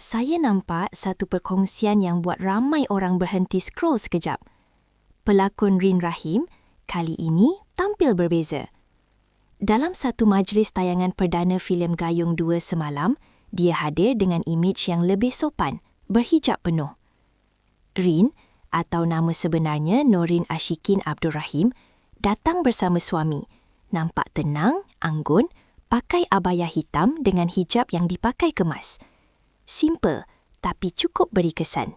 saya nampak satu perkongsian yang buat ramai orang berhenti scroll sekejap. Pelakon Rin Rahim kali ini tampil berbeza. Dalam satu majlis tayangan perdana filem Gayung 2 semalam, dia hadir dengan imej yang lebih sopan, berhijab penuh. Rin, atau nama sebenarnya Norin Ashikin Abdul Rahim, datang bersama suami. Nampak tenang, anggun, pakai abaya hitam dengan hijab yang dipakai kemas. Simple, tapi cukup beri kesan.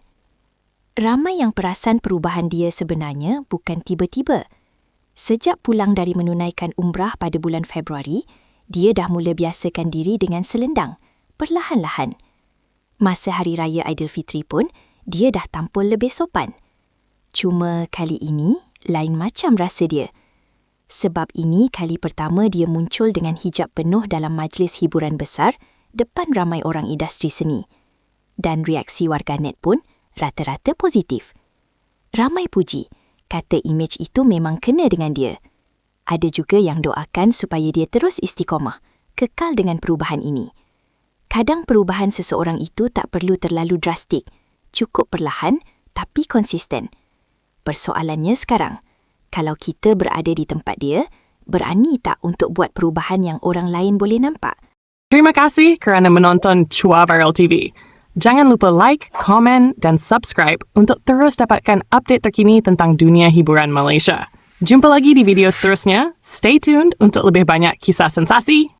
Ramai yang perasan perubahan dia sebenarnya bukan tiba-tiba. Sejak pulang dari menunaikan umrah pada bulan Februari, dia dah mula biasakan diri dengan selendang, perlahan-lahan. Masa Hari Raya Aidilfitri pun, dia dah tampil lebih sopan. Cuma kali ini, lain macam rasa dia. Sebab ini kali pertama dia muncul dengan hijab penuh dalam majlis hiburan besar depan ramai orang industri seni. Dan reaksi warganet pun rata-rata positif. Ramai puji, kata imej itu memang kena dengan dia. Ada juga yang doakan supaya dia terus istiqomah, kekal dengan perubahan ini. Kadang perubahan seseorang itu tak perlu terlalu drastik, cukup perlahan tapi konsisten. Persoalannya sekarang, kalau kita berada di tempat dia, berani tak untuk buat perubahan yang orang lain boleh nampak? Terima kasih kerana menonton Chua Viral TV. Jangan lupa like, komen dan subscribe untuk terus dapatkan update terkini tentang dunia hiburan Malaysia. Jumpa lagi di video seterusnya. Stay tuned untuk lebih banyak kisah sensasi.